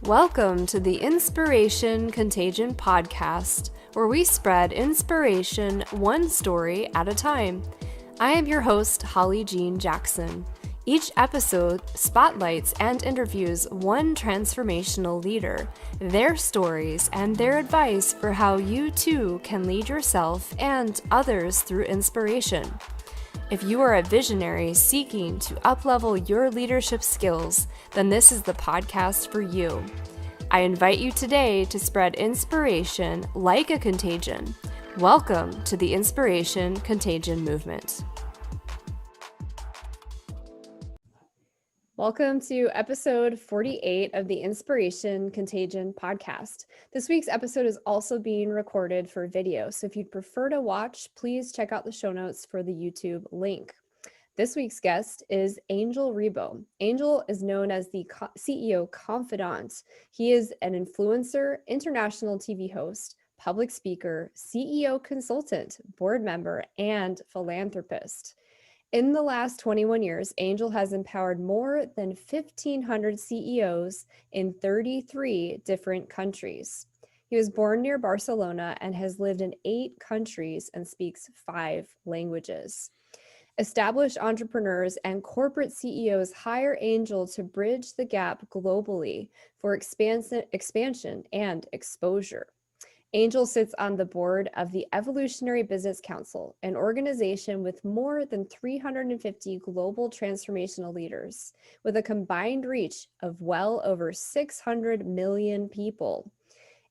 Welcome to the Inspiration Contagion podcast, where we spread inspiration one story at a time. I am your host, Holly Jean Jackson. Each episode spotlights and interviews one transformational leader, their stories, and their advice for how you too can lead yourself and others through inspiration. If you are a visionary seeking to uplevel your leadership skills, then this is the podcast for you. I invite you today to spread inspiration like a contagion. Welcome to the Inspiration Contagion movement. Welcome to episode 48 of the Inspiration Contagion podcast. This week's episode is also being recorded for video, so if you'd prefer to watch, please check out the show notes for the YouTube link. This week's guest is Angel Ribo. Angel is known as the CEO confidant. He is an influencer, international TV host, public speaker, CEO consultant, board member, and philanthropist. In the last 21 years, Angel has empowered more than 1,500 CEOs in 33 different countries. He was born near Barcelona and has lived in 8 countries and speaks 5 languages. Established entrepreneurs and corporate CEOs hire Angel to bridge the gap globally for expansion and exposure. Angel sits on the board of the Evolutionary Business Council, an organization with more than 350 global transformational leaders, with a combined reach of well over 600 million people.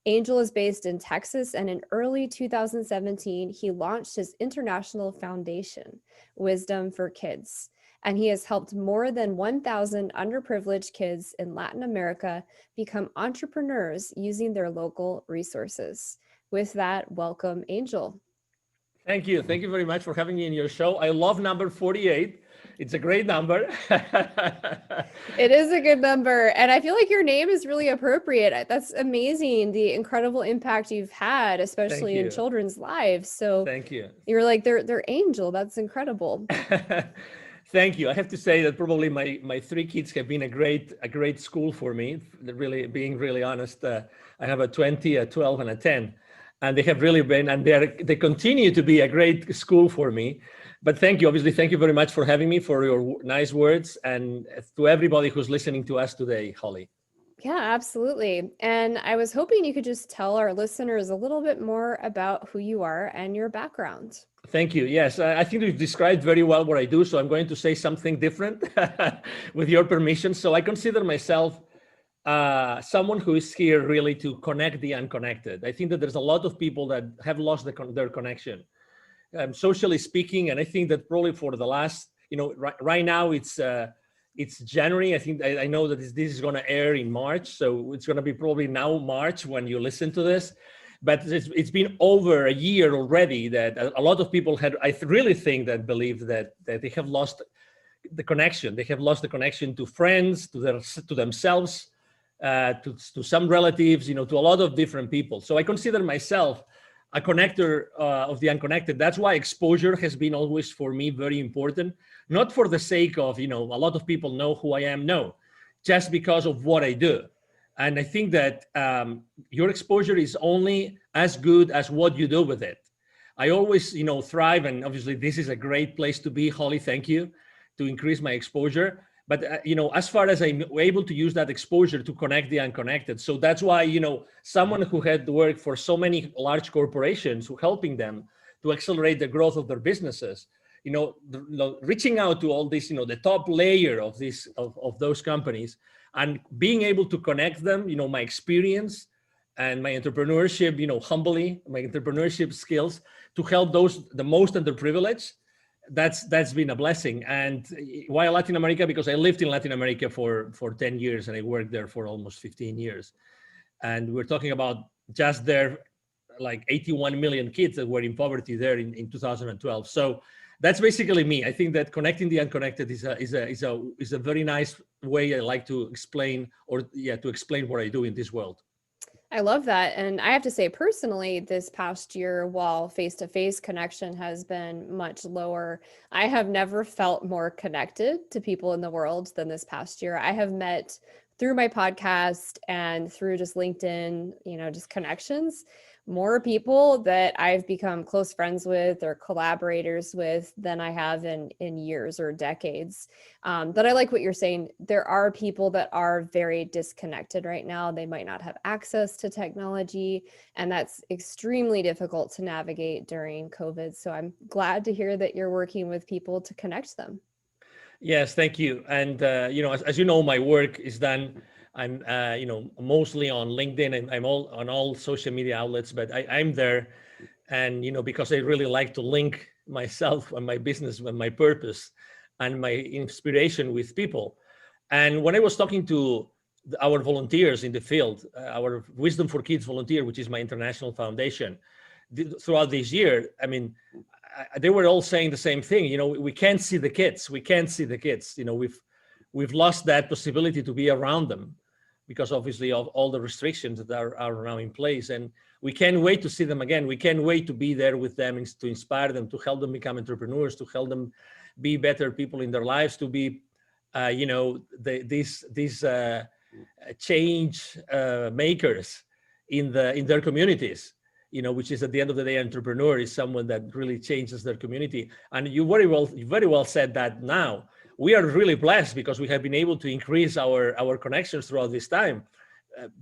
Angel is based in Texas, and in early 2017, he launched his international foundation, Wisdom for Kids. And he has helped more than 1,000 underprivileged kids in Latin America become entrepreneurs using their local resources. With that, welcome, Angel. Thank you. Thank you very much for having me in your show. I love number 48. It's a great number. It is a good number. And I feel like your name is really appropriate. That's amazing, the incredible impact you've had, especially in children's lives. So thank you. You're like, they're Angel. That's incredible. Thank you. I have to say that probably my 3 kids have been a great school for me. Really, being really honest, I have a 20, a 12, and a 10, and they have really been, and they continue to be a great school for me. But thank you. Obviously, thank you very much for having me, for your nice words, and to everybody who's listening to us today, Holly. Yeah, absolutely. And I was hoping you could just tell our listeners a little bit more about who you are and your background. Thank you. Yes, I think you've described very well what I do, so I'm going to say something different with your permission. So I consider myself someone who is here really to connect the unconnected. I think that there's a lot of people that have lost their connection, socially speaking, and I think that probably for the last, right now it's January. I think I know that this is going to air in March, so it's going to be probably now March when you listen to this. But it's been over a year already that a lot of people really think that believe that they have lost the connection. They have lost the connection to friends, to themselves, to some relatives, to a lot of different people. So I consider myself a connector of the unconnected. That's why exposure has been always for me very important, not for the sake of, a lot of people know who I am. No, just because of what I do. And I think that your exposure is only as good as what you do with it. I always, thrive, and obviously this is a great place to be, Holly, thank you, to increase my exposure. But, as far as I'm able to use that exposure to connect the unconnected. So that's why, someone who had worked for so many large corporations, who helping them to accelerate the growth of their businesses, reaching out to all this, the top layer of those companies, and being able to connect them, my experience and my entrepreneurship, humbly, my entrepreneurship skills to help the most underprivileged. That's been a blessing. And why Latin America? Because I lived in Latin America for 10 years and I worked there for almost 15 years. And we're talking about just there, like 81 million kids that were in poverty there in 2012. So that's basically me. I think that connecting the unconnected is a very nice way I like to explain, to explain what I do in this world. I love that. And I have to say personally, this past year, while face-to-face connection has been much lower, I have never felt more connected to people in the world than this past year. I have met through my podcast and through just LinkedIn, just connections, more people that I've become close friends with or collaborators with than I have in years or decades. But I like what you're saying. There are people that are very disconnected right now. They might not have access to technology, and that's extremely difficult to navigate during COVID. So I'm glad to hear that you're working with people to connect them. Yes, thank you. And as you know, my work is done. I'm mostly on LinkedIn, and I'm all on all social media outlets. But I'm there, and because I really like to link myself and my business and my purpose and my inspiration with people. And when I was talking to our volunteers in the field, our Wisdom for Kids volunteer, which is my international foundation, throughout this year, I mean, they were all saying the same thing. We can't see the kids. We can't see the kids. We've lost that possibility to be around them because obviously of all the restrictions that are now in place. And we can't wait to see them again. We can't wait to be there with them, to inspire them, to help them become entrepreneurs, to help them be better people in their lives, to be, these change makers in their communities. Which is at the end of the day, entrepreneur is someone that really changes their community. And you very well said that. Now we are really blessed because we have been able to increase our connections throughout this time,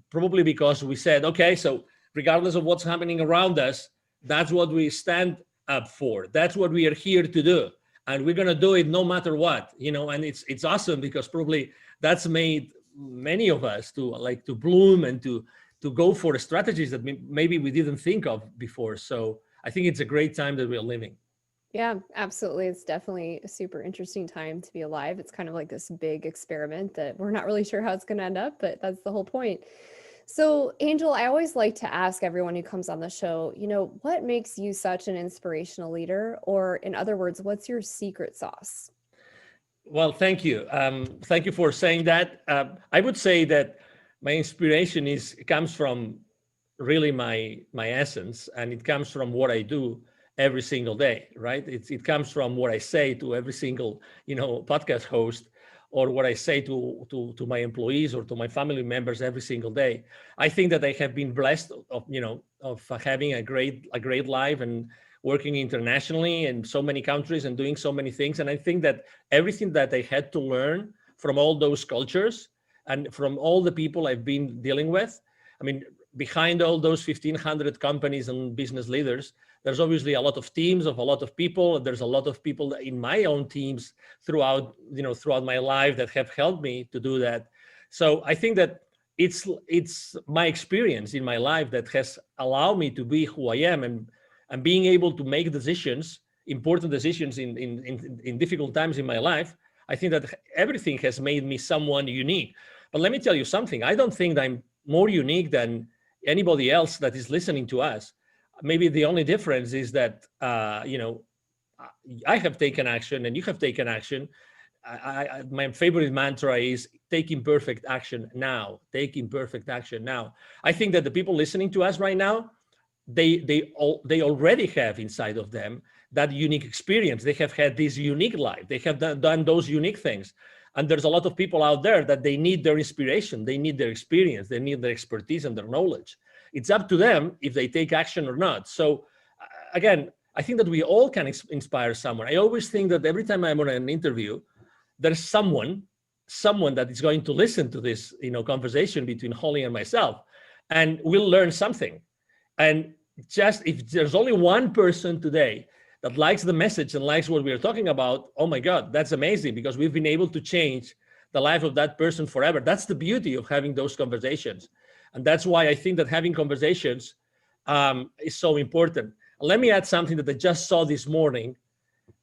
probably because we said, okay, so regardless of what's happening around us, that's what we stand up for. That's what we are here to do. And we're going to do it no matter what, and it's awesome because probably that's made many of us to bloom and to go for strategies that maybe we didn't think of before. So I think it's a great time that we're living. Yeah, absolutely. It's definitely a super interesting time to be alive. It's kind of like this big experiment that we're not really sure how it's going to end up, but that's the whole point. So Angel, I always like to ask everyone who comes on the show, what makes you such an inspirational leader? Or in other words, what's your secret sauce? Well, thank you. Thank you for saying that. I would say that my inspiration comes from really my essence, and it comes from what I do every single day, right? It comes from what I say to every single podcast host, or what I say to my employees or to my family members every single day. I think that I have been blessed of having a great life and working internationally in so many countries and doing so many things. And I think that everything that I had to learn from all those cultures and from all the people I've been dealing with, I mean, behind all those 1,500 companies and business leaders, there's obviously a lot of teams of a lot of people. There's a lot of people in my own teams throughout my life that have helped me to do that. So I think that it's my experience in my life that has allowed me to be who I am, and being able to make decisions, important decisions in difficult times in my life. I think that everything has made me someone unique. But let me tell you something. I don't think that I'm more unique than anybody else that is listening to us. Maybe the only difference is that, I have taken action and you have taken action. My favorite mantra is take imperfect action now. Take imperfect action now. I think that the people listening to us right now, they already have inside of them that unique experience. They have had this unique life. They have done those unique things. And there's a lot of people out there that they need their inspiration. They need their experience. They need their expertise and their knowledge. It's up to them if they take action or not. So again, I think that we all can inspire someone. I always think that every time I'm on an interview, there's someone that is going to listen to this, conversation between Holly and myself, and we'll learn something. And just if there's only one person today that likes the message and likes what we're talking about, oh my God, that's amazing, because we've been able to change the life of that person forever. That's the beauty of having those conversations. And that's why I think that having conversations is so important. Let me add something that I just saw this morning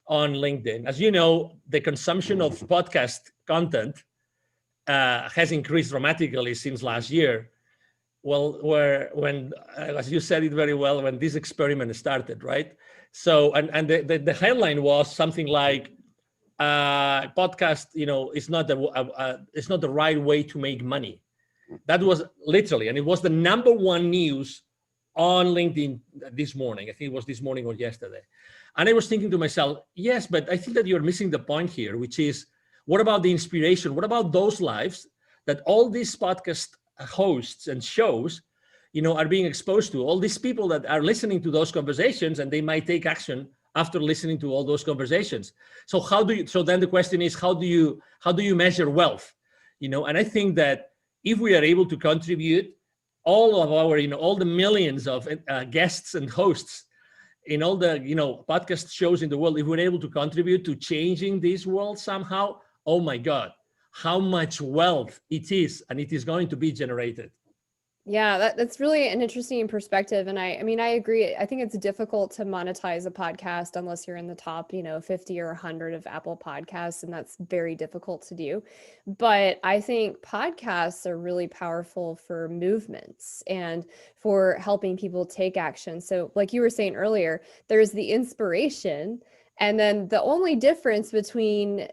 on LinkedIn. As you know, the consumption of podcast content has increased dramatically since last year. Well, when as you said it very well, when this experiment started, right? So, and the headline was something like, podcast, is not the right way to make money. That was literally, and it was the number one news on LinkedIn this morning. I think it was this morning or yesterday. And I was thinking to myself, yes, but I think that you're missing the point here, which is, what about the inspiration? What about those lives that all these podcast hosts and shows, are being exposed to, all these people that are listening to those conversations, and they might take action after listening to all those conversations. So so then the question is, how do you measure wealth? And I think that if we are able to contribute all of our, all the millions of guests and hosts in all the, podcast shows in the world, if we're able to contribute to changing this world somehow, oh my God, how much wealth it is, and it is going to be generated. Yeah, that's really an interesting perspective. And I mean, I agree. I think it's difficult to monetize a podcast unless you're in the top, 50 or 100 of Apple Podcasts, and that's very difficult to do. But I think podcasts are really powerful for movements and for helping people take action. So like you were saying earlier, there's the inspiration, and then the only difference between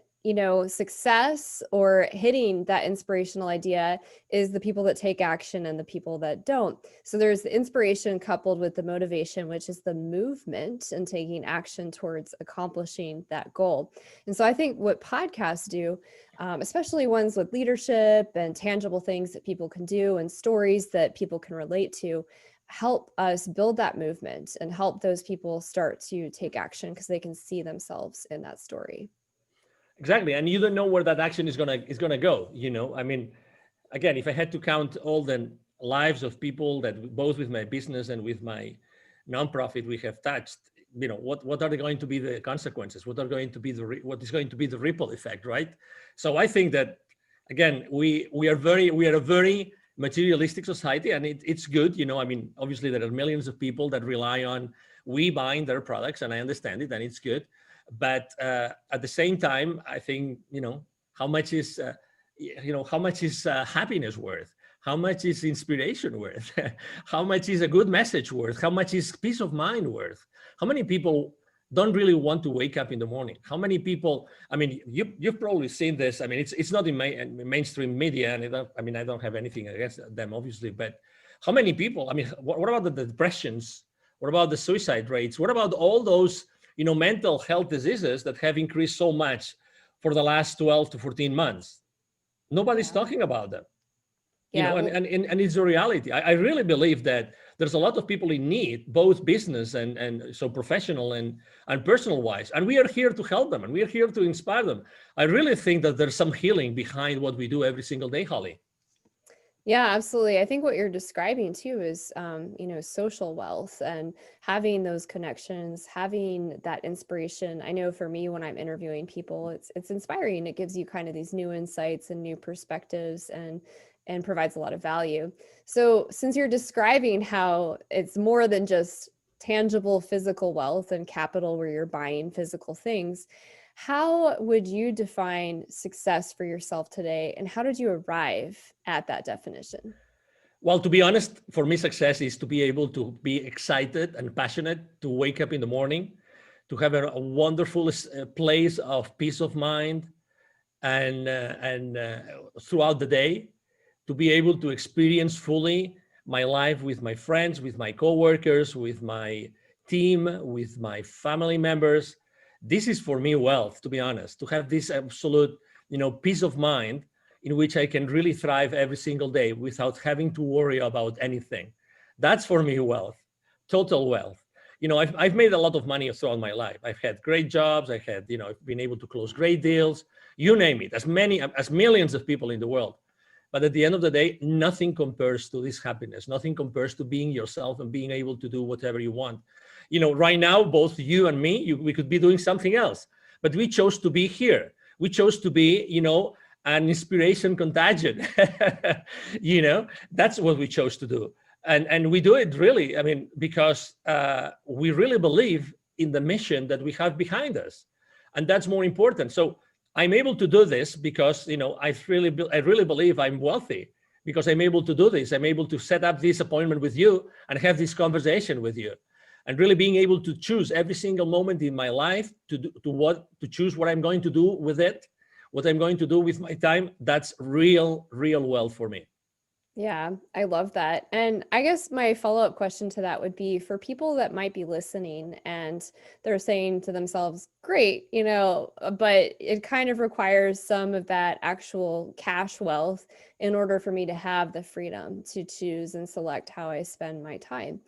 success or hitting that inspirational idea is the people that take action and the people that don't. So there's the inspiration coupled with the motivation, which is the movement and taking action towards accomplishing that goal. And so I think what podcasts do, especially ones with leadership and tangible things that people can do and stories that people can relate to, help us build that movement and help those people start to take action because they can see themselves in that story. Exactly, and you don't know where that action is gonna go. I mean, again, if I had to count all the lives of people that both with my business and with my nonprofit we have touched, what are going to be the consequences? What is going to be the ripple effect, right? So I think that again, we are a very materialistic society, and it's good. I mean, obviously there are millions of people that rely on we buying their products, and I understand it, and it's good. But at the same time, I think, how much is happiness worth? How much is inspiration worth? How much is a good message worth? How much is peace of mind worth? How many people don't really want to wake up in the morning? How many people, I mean, you've probably seen this. I mean, it's not in mainstream media, and I don't have anything against them, obviously, but how many people, I mean, what about the depressions? What about the suicide rates? What about all those mental health diseases that have increased so much for the last 12 to 14 months? Nobody's talking about them. And it's a reality. I really believe that there's a lot of people in need, both business and so professional and personal wise. And we are here to help them, and we are here to inspire them. I really think that there's some healing behind what we do every single day, Holly. Yeah, absolutely. I think what you're describing too is, social wealth and having those connections, having that inspiration. I know for me, when I'm interviewing people, it's inspiring. It gives you kind of these new insights and new perspectives and provides a lot of value. So since you're describing how it's more than just tangible physical wealth and capital where you're buying physical things, how would you define success for yourself today, and how did you arrive at that definition? Well, to be honest, for me, success is to be able to be excited and passionate, to wake up in the morning, to have a wonderful place of peace of mind, and throughout the day, to be able to experience fully my life with my friends, with my coworkers, with my team, with my family members. This is for me wealth, to be honest, to have this absolute, peace of mind in which I can really thrive every single day without having to worry about anything. That's for me wealth, total wealth. I've made a lot of money throughout my life. I've had great jobs. I've been able to close great deals, you name it, as millions of people in the world. But at the end of the day, nothing compares to this happiness. Nothing compares to being yourself and being able to do whatever you want. Right now, both you and me, we could be doing something else, but we chose to be here. We chose to be, an inspiration contagion. That's what we chose to do. And we do it really, because we really believe in the mission that we have behind us. And that's more important. So I'm able to do this because, I really believe I'm wealthy because I'm able to do this. I'm able to set up this appointment with you and have this conversation with you. And really being able to choose every single moment in my life to choose what I'm going to do with it, what I'm going to do with my time. That's real wealth for me. Yeah, I love that. And I guess my follow-up question to that would be for people that might be listening and they're saying to themselves, great, but it kind of requires some of that actual cash wealth in order for me to have the freedom to choose and select how I spend my time.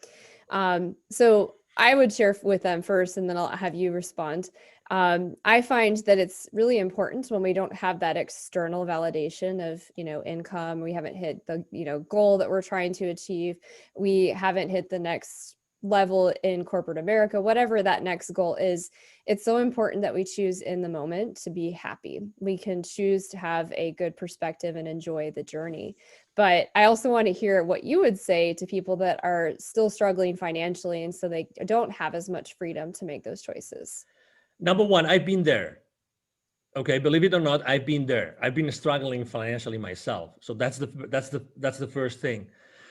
So I would share with them first, and then I'll have you respond. I find that it's really important when we don't have that external validation of, income. We haven't hit the, goal that we're trying to achieve. We haven't hit the next level in corporate America, whatever that next goal is. It's so important that we choose in the moment to be happy. We can choose to have a good perspective and enjoy the journey. But I also want to hear what you would say to people that are still struggling financially, and so they don't have as much freedom to make those choices. Number one, I've been there. Okay, believe it or not, I've been there. I've been struggling financially myself. So that's the first thing.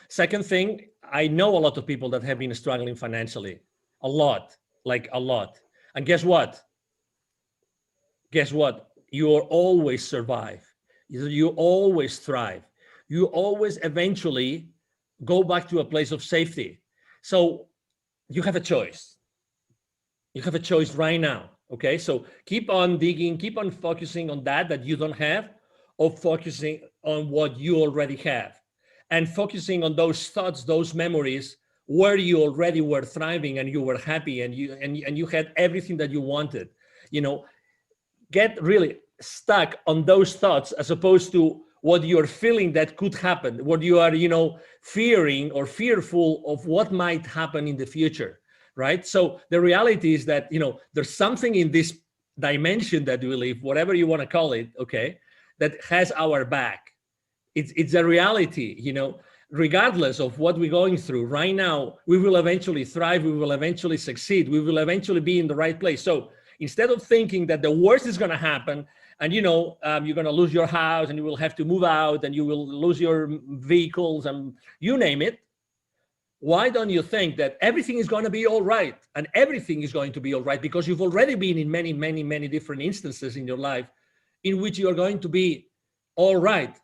Second thing, I know a lot of people that have been struggling financially, a lot, like a lot. And guess what? Guess what? You always survive. You always thrive. You always eventually go back to a place of safety. So you have a choice. You have a choice right now. Okay, so keep on digging, keep on focusing on that you don't have, or focusing on what you already have, and focusing on those thoughts, those memories where you already were thriving and you were happy and you had everything that you wanted. You know, get really stuck on those thoughts as opposed to what you're feeling that could happen, what you are, fearing or fearful of what might happen in the future, right? So the reality is that, there's something in this dimension that we live, whatever you want to call it, okay, that has our back. It's a reality, regardless of what we're going through right now. We will eventually thrive, we will eventually succeed, we will eventually be in the right place. So instead of thinking that the worst is going to happen and you're going to lose your house and you will have to move out and you will lose your vehicles and you name it, why don't you think that everything is going to be all right? And everything is going to be all right because you've already been in many, many, many different instances in your life in which you're going to be all right.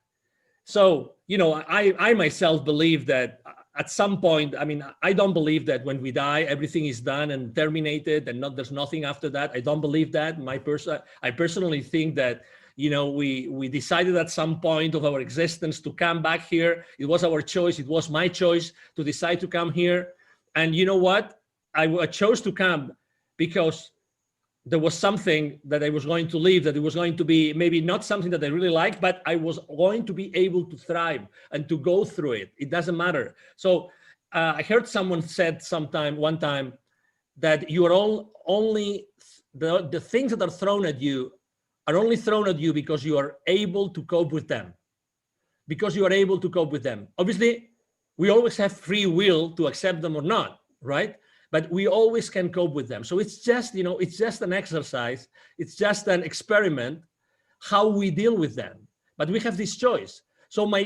So, I myself believe that at some point, I don't believe that when we die, everything is done and terminated and there's nothing after that. I don't believe that. I personally think that, we decided at some point of our existence to come back here. It was our choice. It was my choice to decide to come here. And you know what? I chose to come because there was something that I was going to leave, that it was going to be maybe not something that I really liked, but I was going to be able to thrive and to go through it. It doesn't matter. So I heard someone said one time that you are only the things that are thrown at you are only thrown at you because you are able to cope with them. Because you are able to cope with them. Obviously, we always have free will to accept them or not, right? But we always can cope with them. So it's just, it's just an exercise. It's just an experiment, how we deal with them. But we have this choice. So my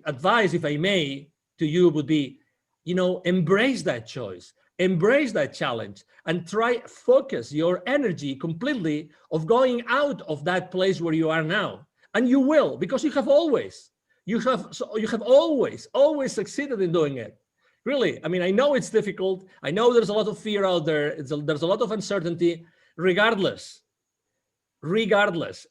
advice, if I may, to you would be, embrace that choice, embrace that challenge, and focus your energy completely of going out of that place where you are now. And you will, because you have always succeeded in doing it. Really, I know it's difficult. I know there's a lot of fear out there. There's a lot of uncertainty. Regardless,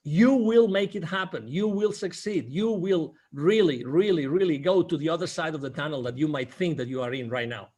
you will make it happen. You will succeed. You will really, really, really go to the other side of the tunnel that you might think that you are in right now.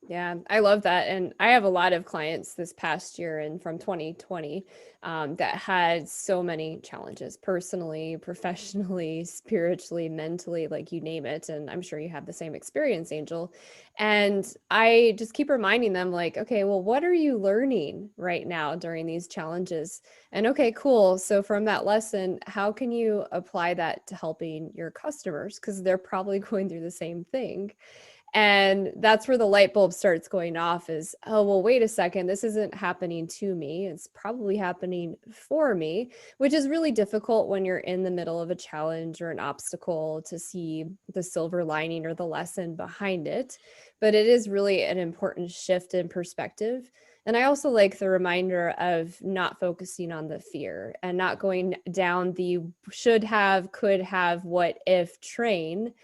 Yeah, I love that. And I have a lot of clients this past year and from 2020 that had so many challenges personally, professionally, spiritually, mentally, like you name it. And I'm sure you have the same experience, Angel. And I just keep reminding them, like, okay, well, what are you learning right now during these challenges? And okay, cool. So from that lesson, how can you apply that to helping your customers? Because they're probably going through the same thing. And that's where the light bulb starts going off is, oh, well, wait a second, this isn't happening to me. It's probably happening for me, which is really difficult when you're in the middle of a challenge or an obstacle to see the silver lining or the lesson behind it. But it is really an important shift in perspective. And I also like the reminder of not focusing on the fear and not going down the should have, could have, what if train,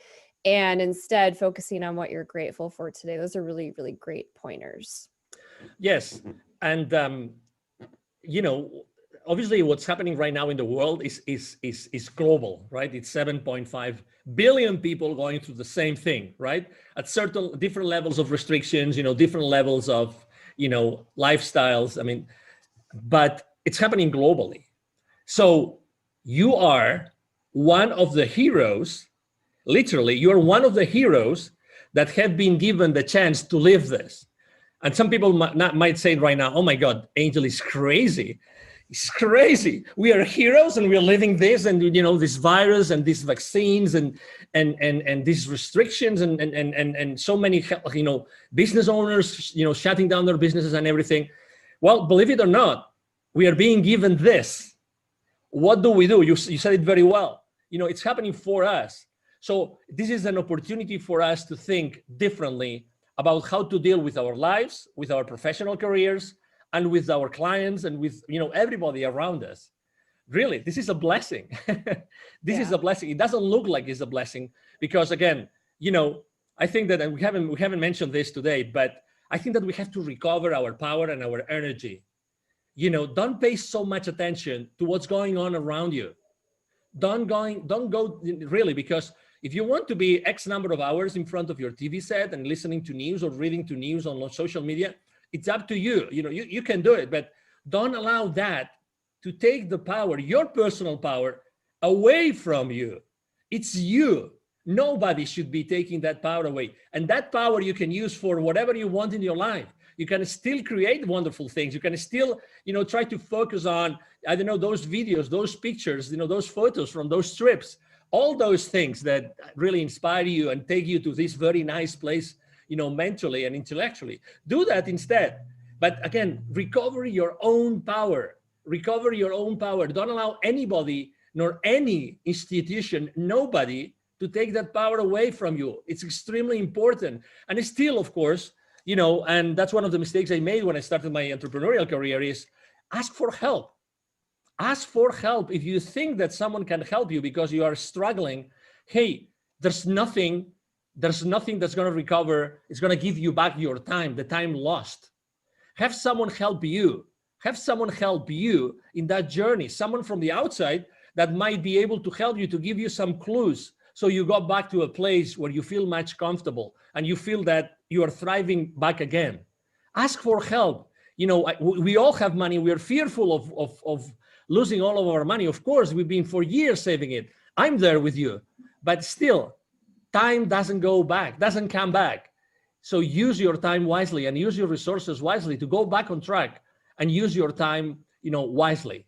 and instead focusing on what you're grateful for today. Those are really, really great pointers. Yes. And, obviously what's happening right now in the world is global, right? It's 7.5 billion people going through the same thing, right? At certain different levels of restrictions, different levels of, lifestyles. I mean, but it's happening globally. So you are one of the heroes, literally, you're one of the heroes that have been given the chance to live this. And some people might say right now, oh my God, Angel is crazy. It's crazy. We are heroes and we're living this, and this virus and these vaccines and these restrictions and so many business owners shutting down their businesses and everything. Well, believe it or not, we are being given this. What do we do? You said it very well. It's happening for us. So this is an opportunity for us to think differently about how to deal with our lives, with our professional careers, and with our clients, and with everybody around us. Really, this is a blessing. This is a blessing. It doesn't look like it's a blessing because, again, I think that, and we haven't mentioned this today, but I think that we have to recover our power and our energy. Don't pay so much attention to what's going on around you. Don't go really, because if you want to be X number of hours in front of your TV set and listening to news or reading to news on social media, it's up to you. You can do it, but don't allow that to take the power, your personal power, away from you. It's you. Nobody should be taking that power away. And that power you can use for whatever you want in your life. You can still create wonderful things. You can still, try to focus on, those videos, those pictures, those photos from those trips, all those things that really inspire you and take you to this very nice place, mentally and intellectually. Do that instead. But again, recover your own power. Recover your own power. Don't allow anybody, nor any institution, nobody, to take that power away from you. It's extremely important. And it's still, of course, and that's one of the mistakes I made when I started my entrepreneurial career, is ask for help. Ask for help. If you think that someone can help you because you are struggling, hey, there's nothing that's going to recover. It's going to give you back your time, the time lost. Have someone help you. Have someone help you in that journey. Someone from the outside that might be able to help you, to give you some clues, so you go back to a place where you feel much comfortable and you feel that you are thriving back again. Ask for help. We all have money. We are fearful of losing all of our money. Of course, we've been for years saving it. I'm there with you, but still, time doesn't come back. So use your time wisely and use your resources wisely to go back on track, and use your time, wisely.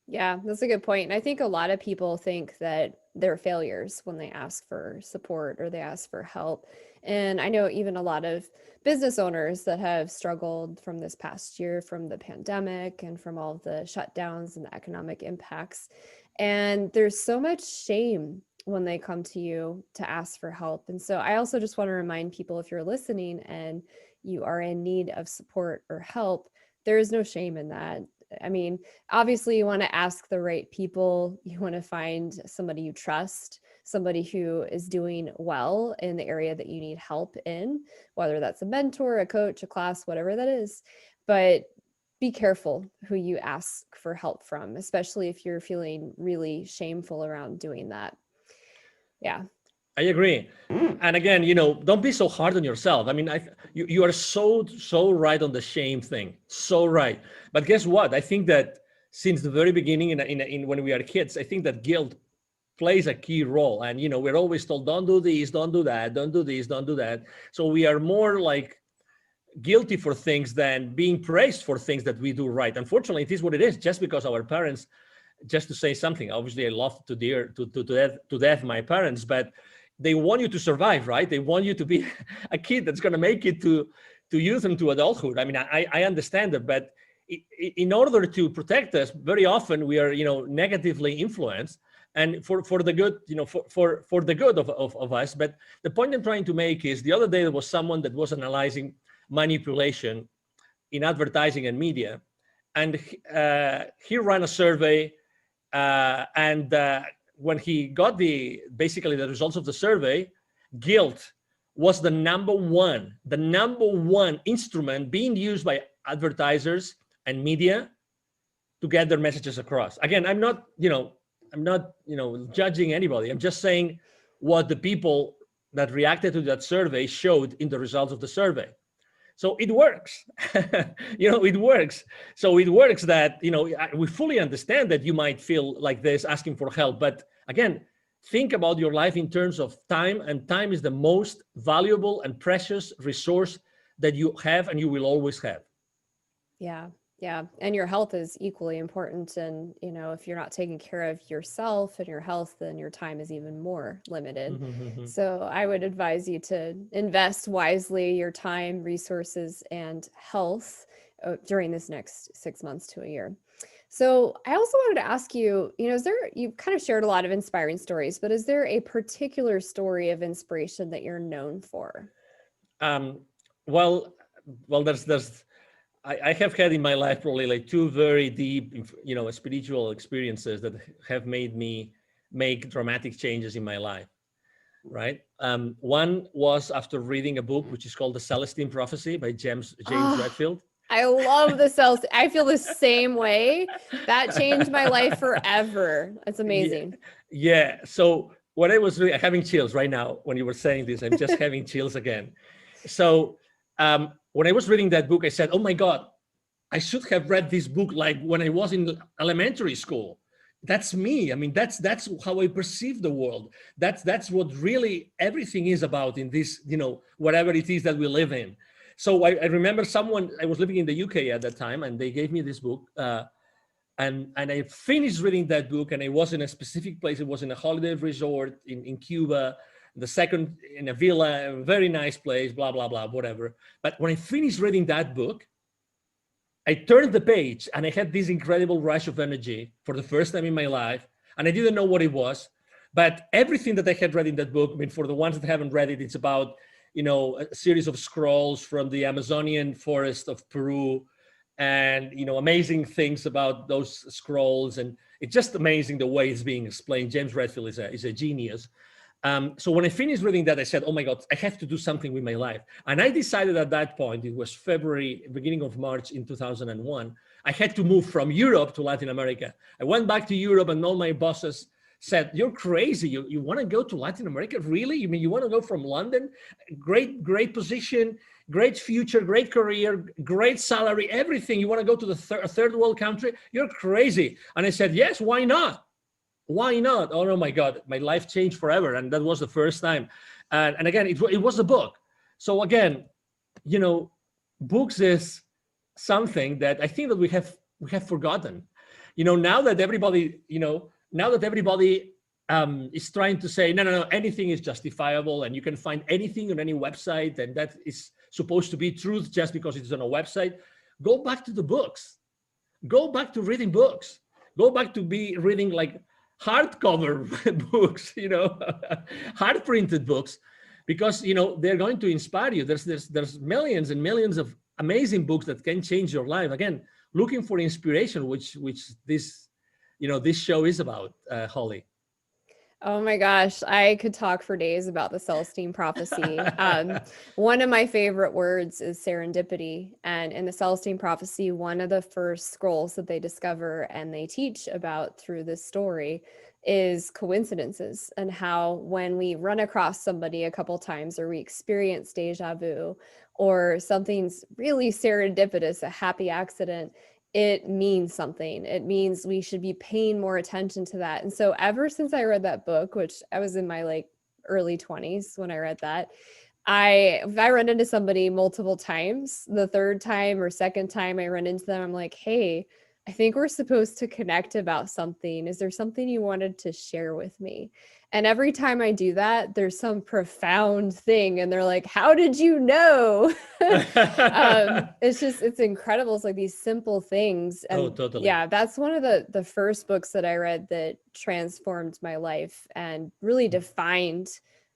Yeah, that's a good point. And I think a lot of people think that they're failures when they ask for support or they ask for help. And I know even a lot of business owners that have struggled from this past year, from the pandemic and from all of the shutdowns and the economic impacts. And there's so much shame when they come to you to ask for help. And so I also just want to remind people, if you're listening and you are in need of support or help, there is no shame in that. I mean, obviously you want to ask the right people. You want to find somebody you trust, somebody who is doing well in the area that you need help in, whether that's a mentor, a coach, a class, whatever that is. But be careful who you ask for help from, especially if you're feeling really shameful around doing that. Yeah. I agree. And again, don't be so hard on yourself. I mean, you are so right on the shame thing. So right. But guess what? I think that since the very beginning, in when we are kids, I think that guilt plays a key role. And, we're always told, don't do this, don't do that, don't do this, don't do that. So we are more like guilty for things than being praised for things that we do right. Unfortunately, it is what it is, just because our parents, just to say something, obviously I love to death my parents, but they want you to survive, right? They want you to be a kid that's going to make it to youth and to adulthood. I mean, I understand that, but in order to protect us, very often we are, negatively influenced, and for the good, for the good of us. But the point I'm trying to make is, the other day there was someone that was analyzing manipulation in advertising and media. And he ran a survey, and when he got basically the results of the survey, guilt was the number one instrument being used by advertisers and media to get their messages across. Again, I'm not judging anybody. I'm just saying what the people that reacted to that survey showed in the results of the survey. So it works. It works. So it works that, we fully understand that you might feel like this asking for help. But again, think about your life in terms of time, and time is the most valuable and precious resource that you have and you will always have. Yeah. Yeah. And your health is equally important. And, if you're not taking care of yourself and your health, then your time is even more limited. Mm-hmm. So I would advise you to invest wisely your time, resources, and health during this next 6 months to a year. So I also wanted to ask you, you've kind of shared a lot of inspiring stories, but is there a particular story of inspiration that you're known for? Well, I have had in my life probably like two very deep, spiritual experiences that have made me make dramatic changes in my life, right? One was after reading a book, which is called The Celestine Prophecy by James Redfield. I love the cells. I feel the same way. That changed my life forever. It's amazing. Yeah. So what I was really having chills right now when you were saying this, I'm just having chills again. So when I was reading that book, I said, oh my God, I should have read this book like when I was in elementary school. That's me. I mean, that's how I perceive the world. That's what really everything is about in this, whatever it is that we live in. So I remember I was living in the UK at that time, and they gave me this book. And I finished reading that book, and I was in a specific place. It was in a holiday resort in Cuba, the second in a villa, a very nice place, blah, blah, blah, whatever. But when I finished reading that book, I turned the page and I had this incredible rush of energy for the first time in my life. And I didn't know what it was, but everything that I had read in that book, I mean, for the ones that haven't read it, it's about, a series of scrolls from the Amazonian forest of Peru, and, amazing things about those scrolls. And it's just amazing the way it's being explained. James Redfield is a genius. So when I finished reading that, I said, oh my God, I have to do something with my life. And I decided at that point, it was February, beginning of March in 2001, I had to move from Europe to Latin America. I went back to Europe, and all my bosses said, you're crazy. You want to go to Latin America? Really? You mean you want to go from London? Great position, great future, great career, great salary, everything. You want to go to the third world country? You're crazy. And I said, yes, why not? Why not? Oh my God, my life changed forever. And that was the first time. And again, it was a book. So again, books is something that I think that we have forgotten. Now that everybody, is trying to say, no, anything is justifiable, and you can find anything on any website, and that is supposed to be truth just because it's on a website. Go back to the books. Go back to reading books. Go back to be reading like hardcover books, hard printed books, because they're going to inspire you. There's millions and millions of amazing books that can change your life. Again, looking for inspiration, which this show is about, Holly. Oh my gosh, I could talk for days about the Celestine Prophecy. One of my favorite words is serendipity. And in the Celestine Prophecy, one of the first scrolls that they discover and they teach about through this story is coincidences, and how when we run across somebody a couple times, or we experience deja vu, or something's really serendipitous, a happy accident, it means something. It means we should be paying more attention to that. And so ever since I read that book, which I was in my early 20s when I read that, if I run into somebody multiple times, the third time or second time I run into them, I'm like, hey, I think we're supposed to connect about something. Is there something you wanted to share with me? And every time I do that, there's some profound thing. And they're like, how did you know? It's incredible. It's like these simple things. And totally. Yeah, that's one of the first books that I read that transformed my life and really defined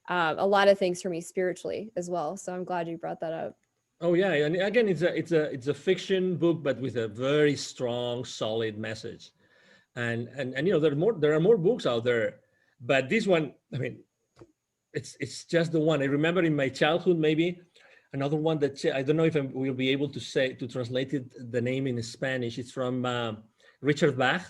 a lot of things for me spiritually as well. So I'm glad you brought that up. Oh yeah, and again, it's a fiction book, but with a very strong, solid message. And there are more books out there, but this one, I mean, it's just the one I remember in my childhood. Maybe another one that I don't know if I will be able to translate it the name in Spanish. It's from Richard Bach.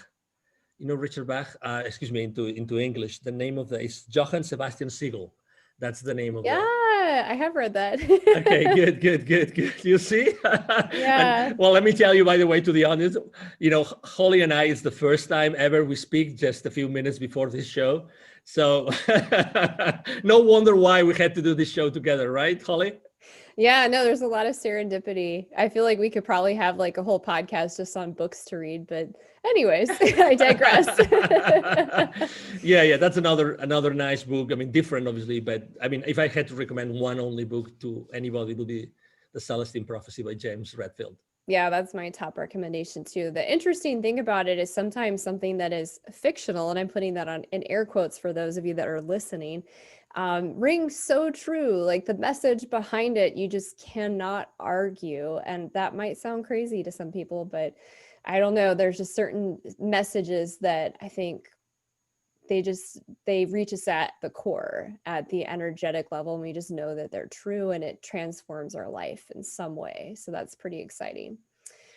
Richard Bach. Excuse me, into English. The name of the is Johann Sebastian Siegel. That's the name of Yeah, the. I have read that. Okay, good. You see? Yeah. And well, let me tell you, by the way, to the audience, Holly and I, it's the first time ever we speak just a few minutes before this show. So no wonder why we had to do this show together, right, Holly? Yeah, no, there's a lot of serendipity. I feel like we could probably have like a whole podcast just on books to read, but anyways, I digress. Yeah, that's another nice book. I mean, different obviously, but I mean, if I had to recommend one only book to anybody, it would be The Celestine Prophecy by James Redfield. Yeah, that's my top recommendation too. The interesting thing about it is sometimes something that is fictional, and I'm putting that on in air quotes for those of you that are listening, rings so true. Like the message behind it, you just cannot argue. And that might sound crazy to some people, but I don't know. There's just certain messages that I think they reach us at the core, at the energetic level, and we just know that they're true, and it transforms our life in some way. So that's pretty exciting.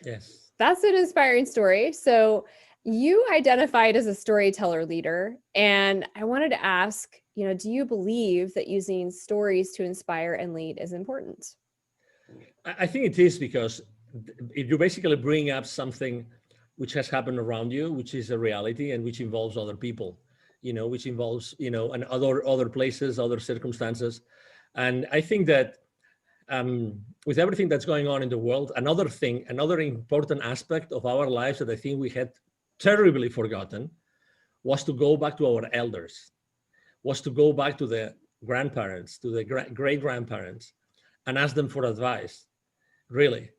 Yes. That's an inspiring story. So you identified as a storyteller leader, and I wanted to ask, do you believe that using stories to inspire and lead is important? I think it is, because if you basically bring up something which has happened around you, which is a reality and which involves other people, which involves, and other places, other circumstances. And I think that with everything that's going on in the world, another important aspect of our lives that I think we had terribly forgotten was to go back to our elders, was to go back to the grandparents, to the great grandparents, and ask them for advice. Really,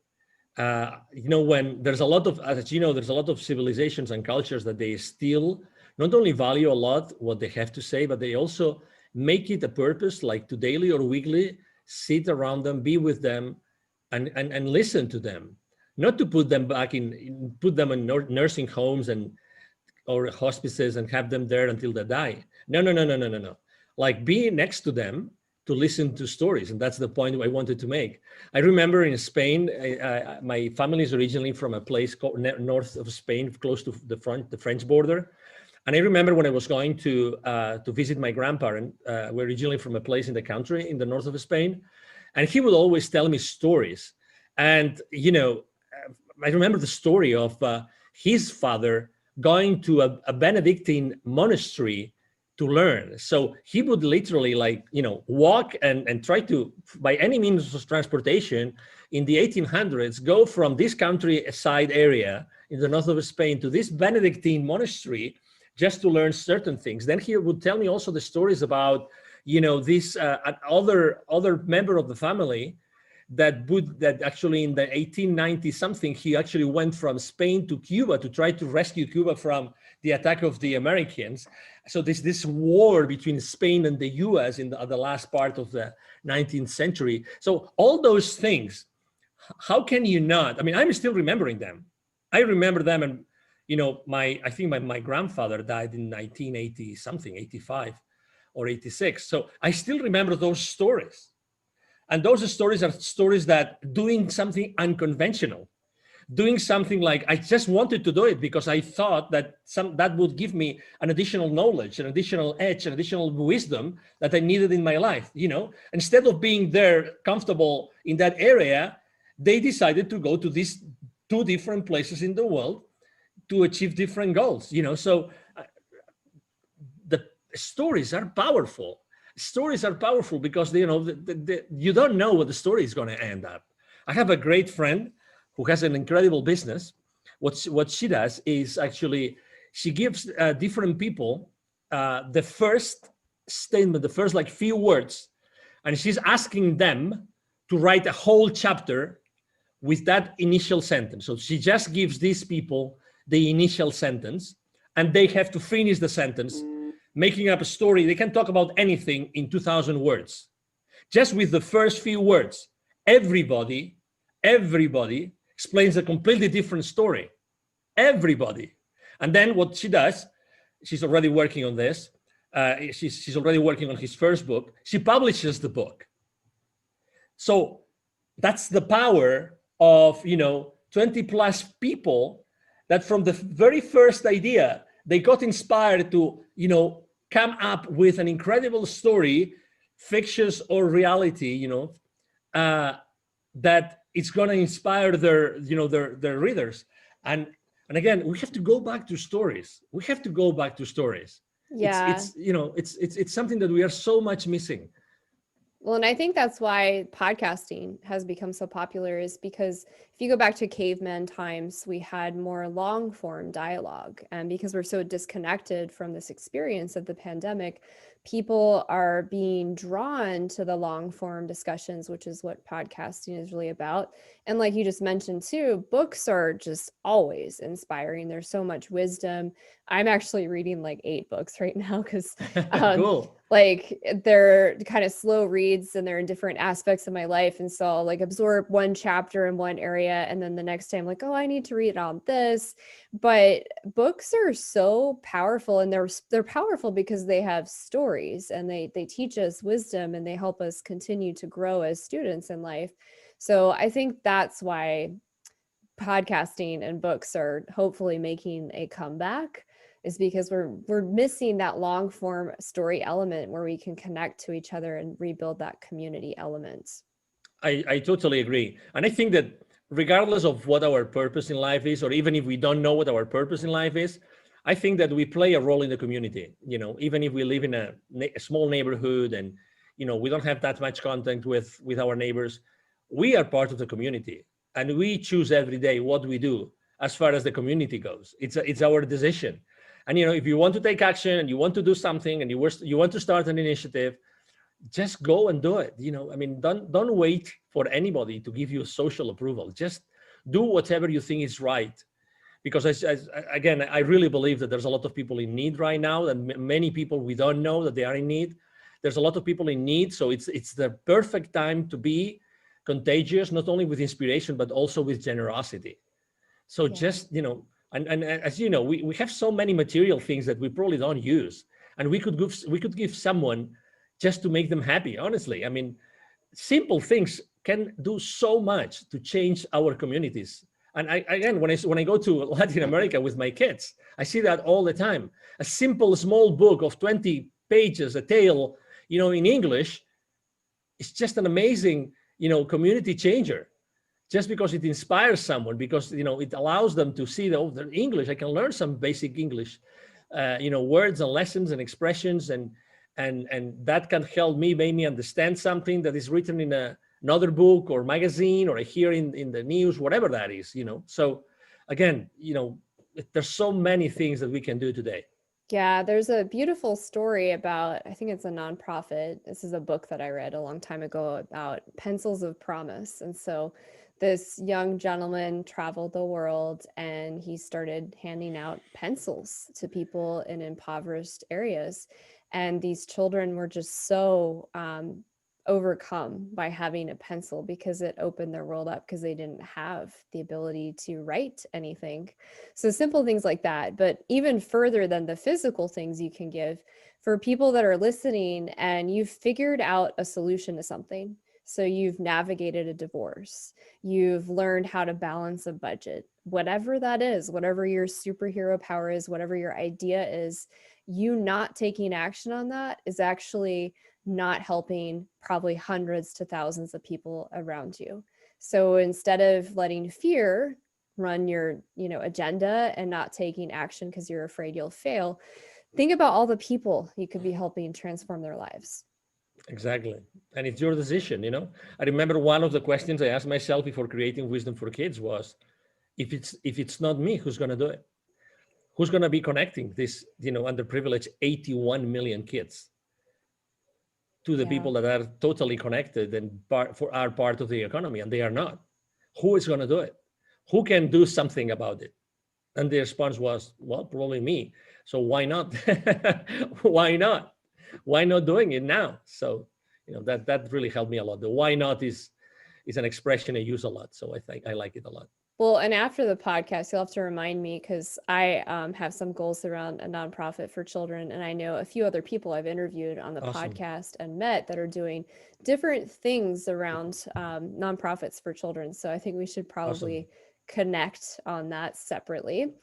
when there's a lot of, as you know, there's a lot of civilizations and cultures that they still not only value a lot what they have to say, but they also make it a purpose, like to daily or weekly sit around them, be with them, and listen to them, not to put them in nursing homes or hospices and have them there until they die. No. Like be next to them to listen to stories. And that's the point I wanted to make. I remember in Spain, my family is originally from a place called north of Spain, close to the French border. And I remember when I was going to visit my grandparent, we're originally from a place in the country in the north of Spain, and he would always tell me stories. And I remember the story of his father going to a Benedictine monastery to learn. So he would literally walk and try to, by any means of transportation in the 1800s, go from this countryside area in the north of Spain to this Benedictine monastery just to learn certain things. Then he would tell me also the stories about, this other member of the family that actually in the 1890 something, he actually went from Spain to Cuba to try to rescue Cuba from the attack of the Americans. So this war between Spain and the US in the last part of the 19th century. So all those things, how can you not? I mean, I'm still remembering them. I remember them, and I think my grandfather died in 1980 something, 85 or 86. So I still remember those stories. And those stories are stories that doing something unconventional, doing something like I just wanted to do it because I thought that that would give me an additional knowledge, an additional edge, an additional wisdom that I needed in my life. Instead of being there comfortable in that area, they decided to go to these two different places in the world to achieve different goals. So the stories are powerful. Stories are powerful because you don't know what the story is going to end up. I have a great friend who has an incredible business. What she does is actually she gives different people the first statement, the first few words, and she's asking them to write a whole chapter with that initial sentence. So she just gives these people the initial sentence, and they have to finish the sentence, making up a story. They can talk about anything in 2,000 words, just with the first few words. everybody explains a completely different story. Everybody. And then what she does, she's already working on this. She's already working on his first book. She publishes the book. So that's the power of 20 plus people that from the very first idea they got inspired to come up with an incredible story, fictitious or reality, that it's going to inspire their readers. And again, we have to go back to stories. Yeah. It's something that we are so much missing. Well, and I think that's why podcasting has become so popular, is because if you go back to caveman times, we had more long form dialogue. And because we're so disconnected from this experience of the pandemic, people are being drawn to the long form discussions, which is what podcasting is really about. And like you just mentioned too, books are just always inspiring. There's so much wisdom. I'm actually reading like 8 books right now because Cool. like they're kind of slow reads and they're in different aspects of my life. And so I'll like absorb one chapter in one area. And then the next time, like, oh, I need to read on this. But books are so powerful, and they're powerful because they have stories and they teach us wisdom and they help us continue to grow as students in life. So I think that's why podcasting and books are hopefully making a comeback, is because we're missing that long form story element where we can connect to each other and rebuild that community element. I totally agree. And I think that regardless of what our purpose in life is, or even if we don't know what our purpose in life is, I think that we play a role in the community. Even if we live in a small neighborhood and we don't have that much contact with our neighbors, we are part of the community, and we choose every day what we do as far as the community goes. It's our decision. And if you want to take action and you want to do something and you want to start an initiative, just go and do it. Don't wait for anybody to give you social approval. Just do whatever you think is right. Because again, I really believe that there's a lot of people in need right now, and many people we don't know that they are in need. There's a lot of people in need. So it's the perfect time to be contagious, not only with inspiration, but also with generosity. So just, and as you know, we have so many material things that we probably don't use, and we could give someone just to make them happy. Honestly, simple things can do so much to change our communities. And again, when I go to Latin America with my kids, I see that all the time. A simple small book of 20 pages, a tale, in English, it's just an amazing, community changer. Just because it inspires someone, because it allows them to see the English. I can learn some basic English, words and lessons and expressions, and that can help me, make me understand something that is written in another book or magazine, or I hear in the news, whatever that is. So again, there's so many things that we can do today. Yeah, there's a beautiful story about, I think it's a nonprofit. This is a book that I read a long time ago about pencils of promise. And so this young gentleman traveled the world and he started handing out pencils to people in impoverished areas. And these children were just so overcome by having a pencil, because it opened their world up, because they didn't have the ability to write anything. So simple things like that. But even further than the physical things you can give, for people that are listening and you've figured out a solution to something. So you've navigated a divorce, you've learned how to balance a budget, whatever that is, whatever your superhero power is, whatever your idea is, you not taking action on that is actually not helping probably hundreds to thousands of people around you. So instead of letting fear run your, agenda and not taking action because you're afraid you'll fail, think about all the people you could be helping transform their lives. Exactly. And it's your decision. I remember one of the questions I asked myself before creating Wisdom for Kids was, if it's not me, who's going to do it? Who's going to be connecting this, underprivileged 81 million kids to the people that are totally connected and are part of the economy, and they are not? Who is going to do it? Who can do something about it? And the response was, well, probably me. So why not? Why not? Why not doing it now? So, that really helped me a lot. The why not is is an expression I use a lot. So I think I like it a lot. Well, and after the podcast, you'll have to remind me because I have some goals around a nonprofit for children. And I know a few other people I've interviewed on the Awesome. podcast and met that are doing different things around nonprofits for children. So I think we should probably connect on that separately.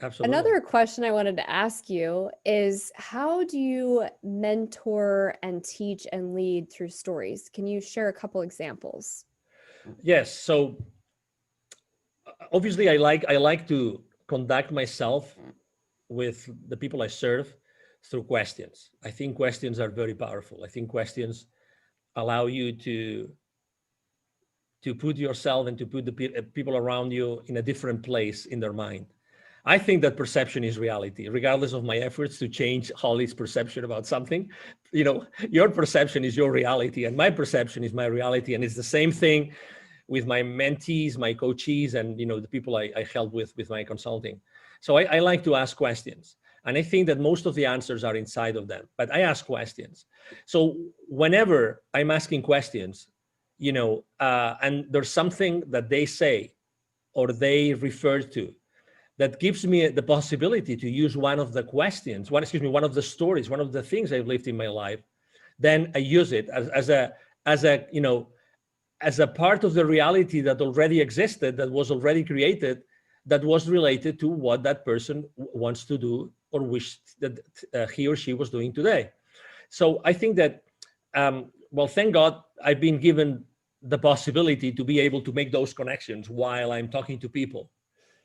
Absolutely. Another question I wanted to ask you is, how do you mentor and teach and lead through stories? Can you share a couple examples? Yes. So obviously I like to conduct myself with the people I serve through questions. I think questions are very powerful. I think questions allow you to put yourself and to put the people around you in a different place in their mind. I think that perception is reality, regardless of my efforts to change Holly's perception about something. Your perception is your reality, and my perception is my reality. And it's the same thing with my mentees, my coachees, and the people I help with my consulting. So I like to ask questions. And I think that most of the answers are inside of them, but I ask questions. So whenever I'm asking questions, and there's something that they say or they refer to that gives me the possibility to use one of the questions, one of the stories, one of the things I've lived in my life, then I use it as a part of the reality that already existed, that was already created, that was related to what that person wants to do or wished that he or she was doing today. So I think that, thank God I've been given the possibility to be able to make those connections while I'm talking to people.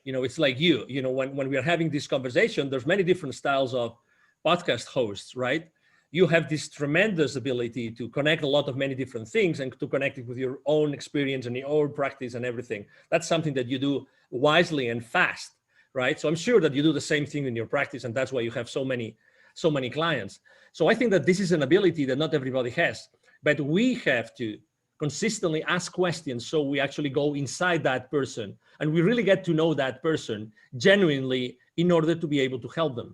It's like when we are having this conversation, there's many different styles of podcast hosts, right? You have this tremendous ability to connect a lot of many different things and to connect it with your own experience and your own practice and everything. That's something that you do wisely and fast, right? So I'm sure that you do the same thing in your practice, and that's why you have so many clients. So I think that this is an ability that not everybody has, but we have to consistently ask questions so we actually go inside that person and we really get to know that person genuinely in order to be able to help them.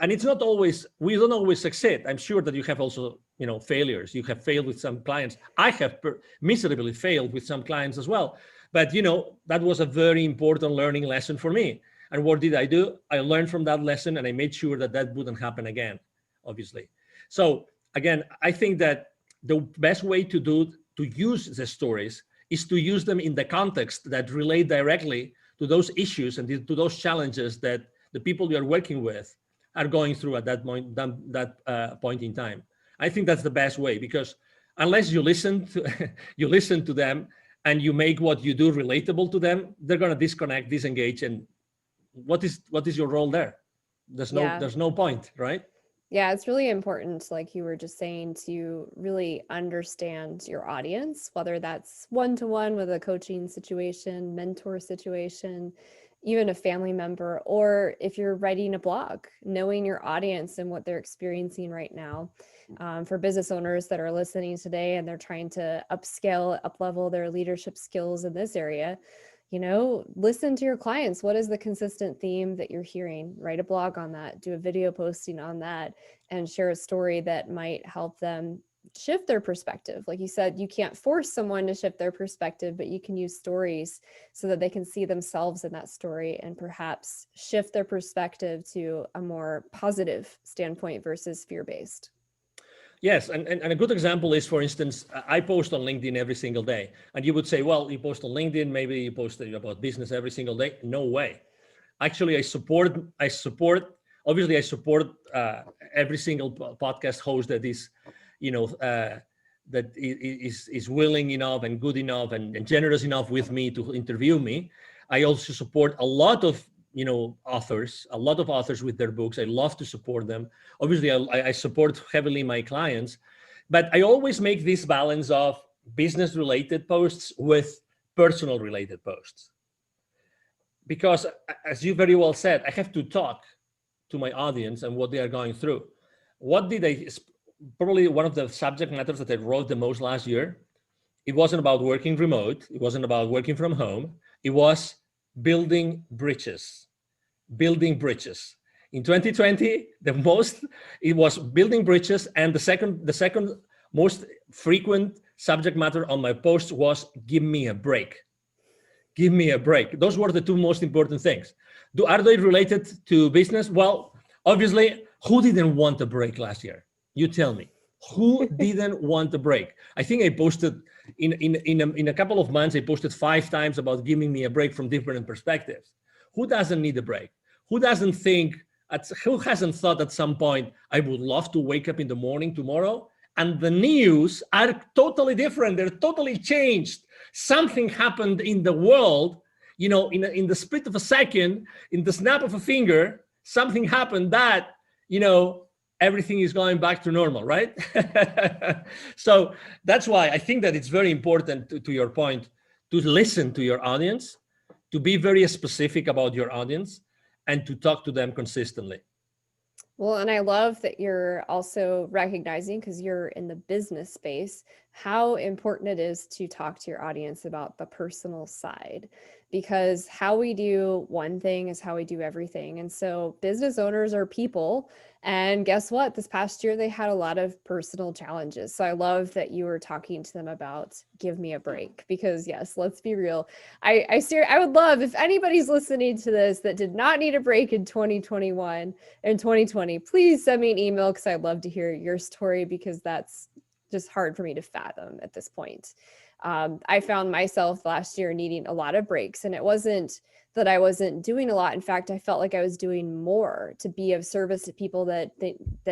And it's not always, we don't always succeed. I'm sure that you have also, failures. You have failed with some clients. I have miserably failed with some clients as well. But, that was a very important learning lesson for me. And what did I do? I learned from that lesson and I made sure that wouldn't happen again, obviously. So again, I think that the best way to use the stories is to use them in the context that relate directly to those issues and to those challenges that the people you're working with are going through at that point in time. I think that's the best way, because unless you listen to them and you make what you do relatable to them, they're going to disconnect, disengage, and what is your role there? There's no point, right? Yeah, it's really important, like you were just saying, to really understand your audience, whether that's one-to-one with a coaching situation, mentor situation, even a family member, or if you're writing a blog, knowing your audience and what they're experiencing right now. For business owners that are listening today and they're trying to upscale, up-level their leadership skills in this area, listen to your clients. What is the consistent theme that you're hearing? Write a blog on that, do a video posting on that, and share a story that might help them shift their perspective. Like you said, you can't force someone to shift their perspective, but you can use stories so that they can see themselves in that story and perhaps shift their perspective to a more positive standpoint versus fear-based. Yes, and a good example is, for instance, I post on LinkedIn every single day. And you would say, well, you post on LinkedIn, maybe you post about business every single day. No way. Actually, I support every single podcast host that is, that is willing enough and good enough and generous enough with me to interview me. I also support a lot of authors with their books. I love to support them. Obviously, I support heavily my clients, but I always make this balance of business related posts with personal related posts. Because as you very well said, I have to talk to my audience and what they are going through. Probably one of the subject matters that I wrote the most last year, it wasn't about working remote. It wasn't about working from home. It was building bridges. In 2020, it was building bridges, and the second most frequent subject matter on my post was give me a break. Give me a break. Those were the two most important things. Are they related to business? Well, obviously, who didn't want a break last year? You tell me. Who didn't want a break? I think I posted in a couple of months, I posted 5 times about giving me a break from different perspectives. Who doesn't need a break? Who hasn't thought at some point, I would love to wake up in the morning tomorrow and the news are totally different. They're totally changed. Something happened in the world, in the split of a second, in the snap of a finger, something happened that, everything is going back to normal, right? So that's why I think that it's very important, to your point, to listen to your audience, to be very specific about your audience, and to talk to them consistently. Well, and I love that you're also recognizing, because you're in the business space, how important it is to talk to your audience about the personal side, because how we do one thing is how we do everything. And so business owners are people. And guess what? This past year, they had a lot of personal challenges. So I love that you were talking to them about give me a break, because yes, let's be real. I would love if anybody's listening to this that did not need a break in 2021 and 2020, please send me an email, because I'd love to hear your story, because that's just hard for me to fathom at this point. I found myself last year needing a lot of breaks, and it wasn't that I wasn't doing a lot. In fact, I felt like I was doing more to be of service to people that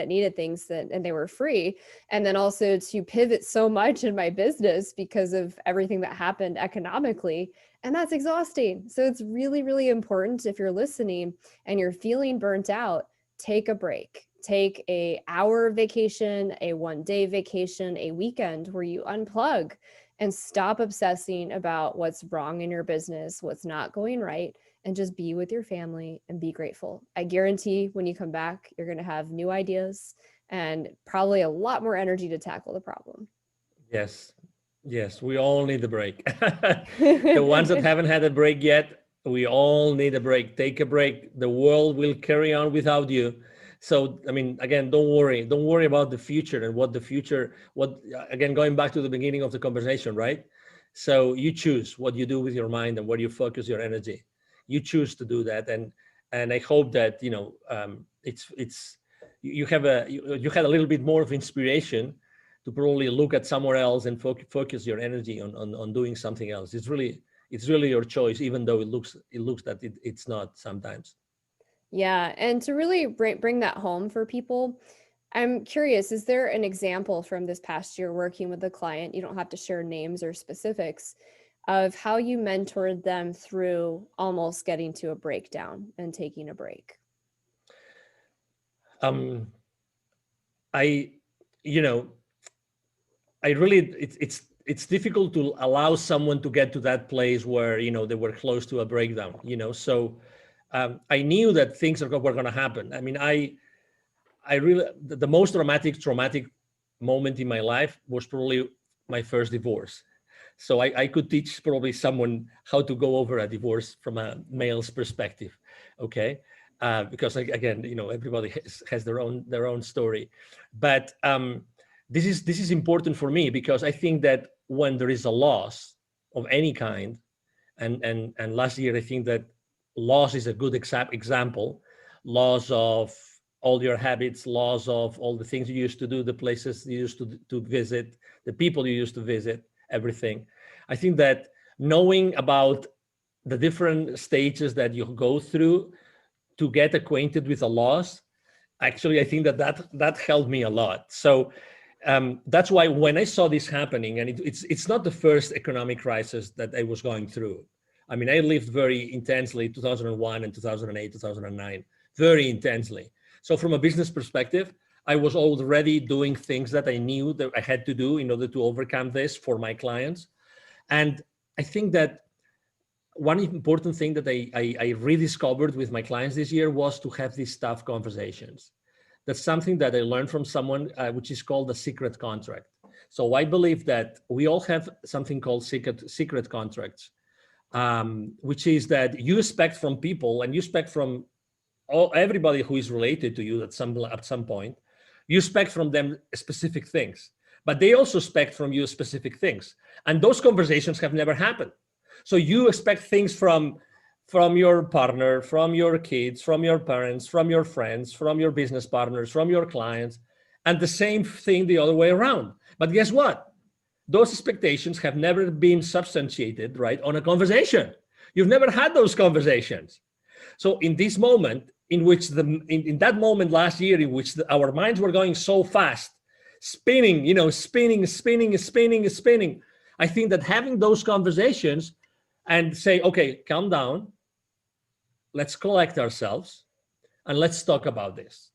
needed things, and they were free. And then also to pivot so much in my business because of everything that happened economically. And that's exhausting. So it's really, really important, if you're listening and you're feeling burnt out, take a break. Take an hour vacation, a 1-day vacation, a weekend where you unplug and stop obsessing about what's wrong in your business, what's not going right, and just be with your family and be grateful. I guarantee when you come back, you're going to have new ideas and probably a lot more energy to tackle the problem. Yes, we all need a break. The ones that haven't had a break yet, we all need a break. Take a break. The world will carry on without you. So, again, don't worry about the future and again, going back to the beginning of the conversation, right? So you choose what you do with your mind and where you focus your energy. You choose to do that. And I hope that, you had a little bit more of inspiration to probably look at somewhere else and focus your energy on doing something else. It's really your choice, even though it looks that it's not sometimes. Yeah. And to really bring that home for people, I'm curious, is there an example from this past year working with a client, you don't have to share names or specifics, of how you mentored them through almost getting to a breakdown and taking a break? It's difficult to allow someone to get to that place where, they were close to a breakdown, so I knew that things were going to happen. The most traumatic moment in my life was probably my first divorce. So I could teach probably someone how to go over a divorce from a male's perspective. Okay. Because again, everybody has their own story, but this is important for me, because I think that when there is a loss of any kind, and last year I think that loss is a good example. Loss of all your habits, loss of all the things you used to do, the places you used to visit, the people you used to visit, everything. I think that knowing about the different stages that you go through to get acquainted with a loss, actually, I think that helped me a lot. So that's why when I saw this happening, and it's not the first economic crisis that I was going through. I lived very intensely 2001 and 2008, 2009, very intensely. So from a business perspective, I was already doing things that I knew that I had to do in order to overcome this for my clients. And I think that one important thing that I rediscovered with my clients this year was to have these tough conversations. That's something that I learned from someone, which is called the secret contract. So I believe that we all have something called secret contracts. Which is that you expect from people, and you expect from everybody who is related to you at some point, you expect from them specific things. but they also expect from you specific things. And those conversations have never happened. So you expect things from your partner, from your kids, from your parents, from your friends, from your business partners, from your clients, and the same thing the other way around. But guess what? Those expectations have never been substantiated, right, on a conversation. You've never had those conversations. So in this moment, in which in that moment last year, in which our minds were going so fast, spinning, spinning. I think that having those conversations and say, okay, calm down, let's collect ourselves, and let's talk about this.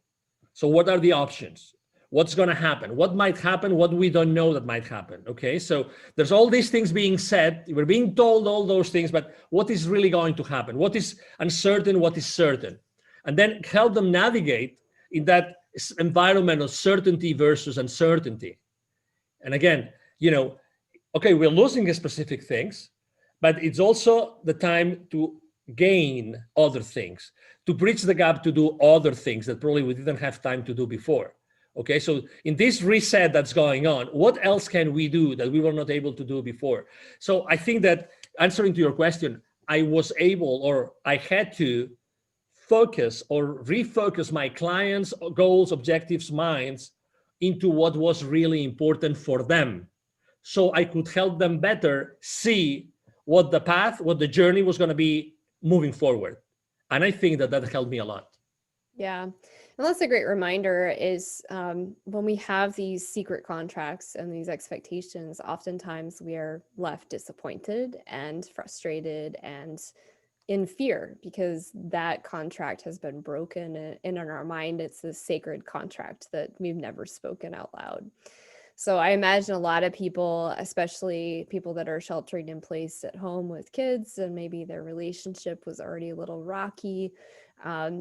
So what are the options? What's going to happen? What might happen? What we don't know that might happen. Okay, so there's all these things being said. We're being told all those things, but what is really going to happen? What is uncertain? What is certain? And then help them navigate in that environment of certainty versus uncertainty. And again, okay, we're losing specific things, but it's also the time to gain other things, to bridge the gap, to do other things that probably we didn't have time to do before. Okay, so in this reset that's going on, what else can we do that we were not able to do before? So I think that, answering to your question, I was able, or I had to focus or refocus my clients' goals, objectives, minds into what was really important for them, so I could help them better see what the path, what the journey was going to be moving forward. And I think that helped me a lot. Yeah. And that's a great reminder is when we have these secret contracts and these expectations, oftentimes we are left disappointed and frustrated and in fear because that contract has been broken, and in our mind, it's this sacred contract that we've never spoken out loud. So I imagine a lot of people, especially people that are sheltering in place at home with kids, and maybe their relationship was already a little rocky.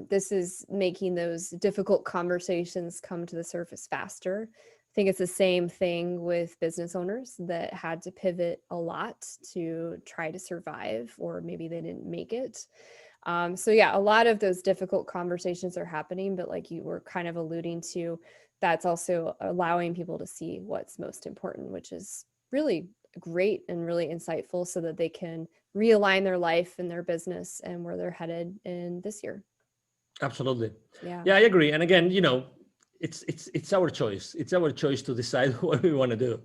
This is making those difficult conversations come to the surface faster. I think it's the same thing with business owners that had to pivot a lot to try to survive, or maybe they didn't make it. So yeah, a lot of those difficult conversations are happening, but like you were kind of alluding to, that's also allowing people to see what's most important, which is really great and really insightful so that they can realign their life and their business and where they're headed in this year. Absolutely. Yeah. Yeah, I agree. And again, it's our choice. It's our choice to decide what we want to do.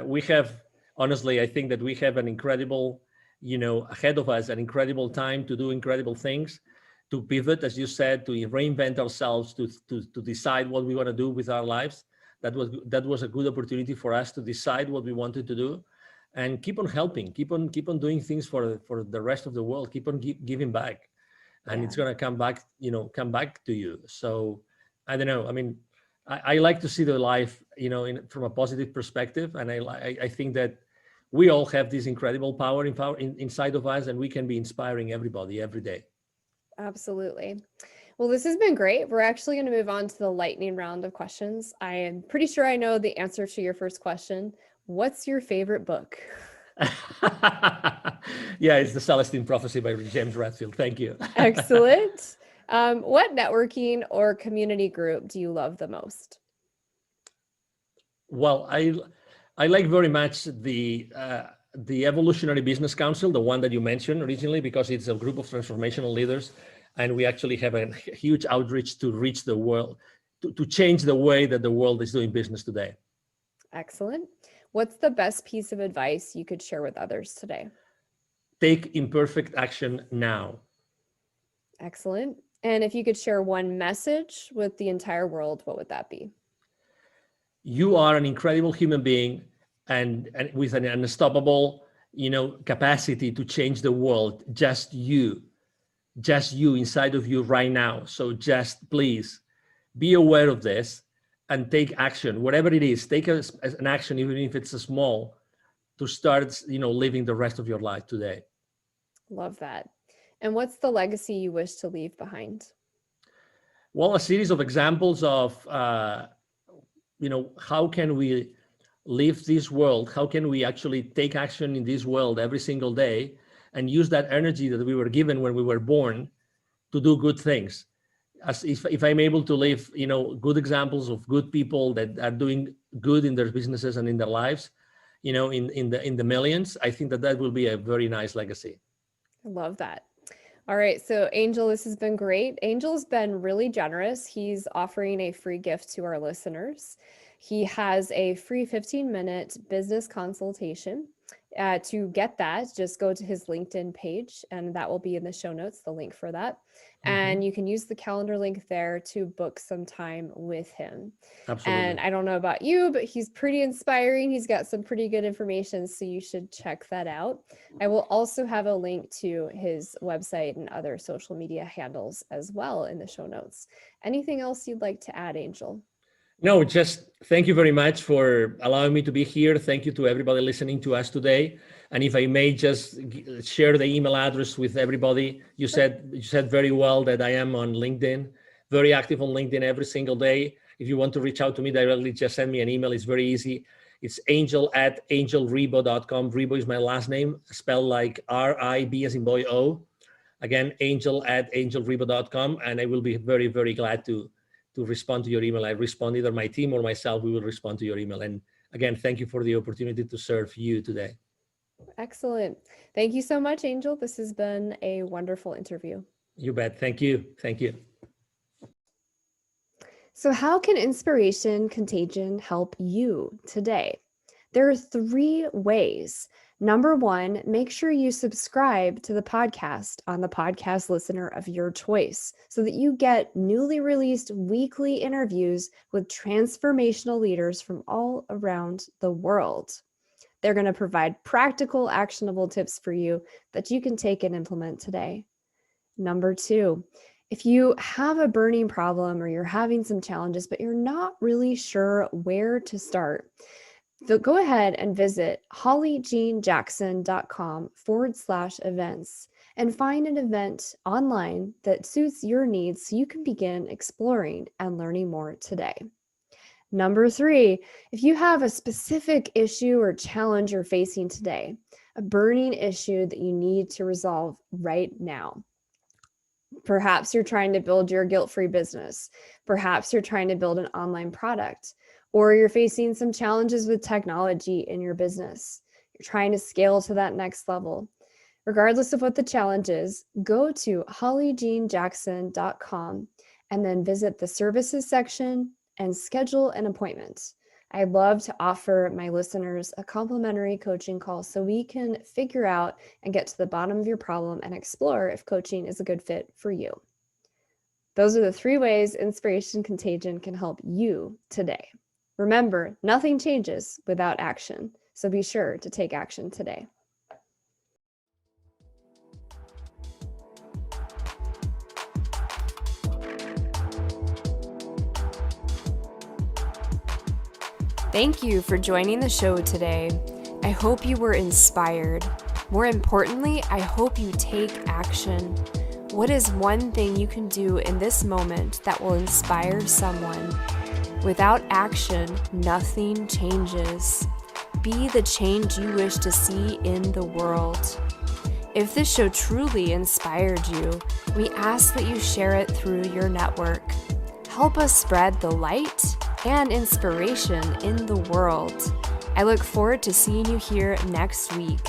We have, honestly, I think that we have an incredible, ahead of us, an incredible time to do incredible things, to pivot, as you said, to reinvent ourselves, to decide what we want to do with our lives. That was a good opportunity for us to decide what we wanted to do, and keep on helping, keep on doing things for the rest of the world, keep on giving back, and it's gonna come back to you. So I don't know. I mean, I like to see the life, from a positive perspective, and I think that we all have this incredible power inside of us, and we can be inspiring everybody every day. Absolutely. Well, this has been great. We're actually going to move on to the lightning round of questions. I am pretty sure I know the answer to your first question. What's your favorite book? Yeah, it's The Celestine Prophecy by James Redfield. Thank you. Excellent. What networking or community group do you love the most? Well, I like very much the Evolutionary Business Council, the one that you mentioned originally, because it's a group of transformational leaders, and we actually have a huge outreach to reach the world, to change the way that the world is doing business today. Excellent. What's the best piece of advice you could share with others today? Take imperfect action now. Excellent. And if you could share one message with the entire world, what would that be? You are an incredible human being, and with an unstoppable, capacity to change the world. Just you inside of you right now. So just please be aware of this and take action, whatever it is. Take an action, even if it's a small, to start, living the rest of your life today. Love that. And what's the legacy you wish to leave behind? Well, a series of examples of, how can we live this world? How can we actually take action in this world every single day and use that energy that we were given when we were born to do good things? as if I'm able to live, good examples of good people that are doing good in their businesses and in their lives, in the millions, I think that will be a very nice legacy. I love that. All right, so Angel, this has been great. Angel's been really generous. He's offering a free gift to our listeners. He has a free 15-minute business consultation. To get that, just go to his LinkedIn page, and that will be in the show notes, the link for that. And you can use the calendar link there to book some time with him. Absolutely. And I don't know about you, but he's pretty inspiring. He's got some pretty good information, so you should check that out. I will also have a link to his website and other social media handles as well in the show notes. Anything else you'd like to add, Angel? No, just thank you very much for allowing me to be here. Thank you to everybody listening to us today. And if I may just share the email address with everybody, you said very well that I am on LinkedIn, very active on LinkedIn every single day. If you want to reach out to me directly, just send me an email. It's very easy. It's angel@angelribo.com. Ribo is my last name, spelled like R-I-B as in boy O. Again, angel@angelribo.com. And I will be very, very glad to respond to your email. I respond, either my team or myself, we will respond to your email. And again, thank you for the opportunity to serve you today. Excellent. Thank you so much, Angel. This has been a wonderful interview. You bet. Thank you. Thank you. So how can Inspiration Contagion help you today? There are 3 ways. Number 1, make sure you subscribe to the podcast on the podcast listener of your choice so that you get newly released weekly interviews with transformational leaders from all around the world. They're going to provide practical, actionable tips for you that you can take and implement today. Number 2, if you have a burning problem or you're having some challenges, but you're not really sure where to start, so go ahead and visit hollyjeanjackson.com/events and find an event online that suits your needs so you can begin exploring and learning more today. Number 3, if you have a specific issue or challenge you're facing today, a burning issue that you need to resolve right now. Perhaps you're trying to build your guilt-free business. Perhaps you're trying to build an online product, or you're facing some challenges with technology in your business. You're trying to scale to that next level. Regardless of what the challenge is, go to hollyjeanjackson.com and then visit the services section and schedule an appointment. I'd love to offer my listeners a complimentary coaching call so we can figure out and get to the bottom of your problem and explore if coaching is a good fit for you. Those are the 3 ways Inspiration Contagion can help you today. Remember, nothing changes without action, so be sure to take action today. Thank you for joining the show today. I hope you were inspired. More importantly, I hope you take action. What is one thing you can do in this moment that will inspire someone? Without action, nothing changes. Be the change you wish to see in the world. If this show truly inspired you, we ask that you share it through your network. Help us spread the light and inspiration in the world. I look forward to seeing you here next week.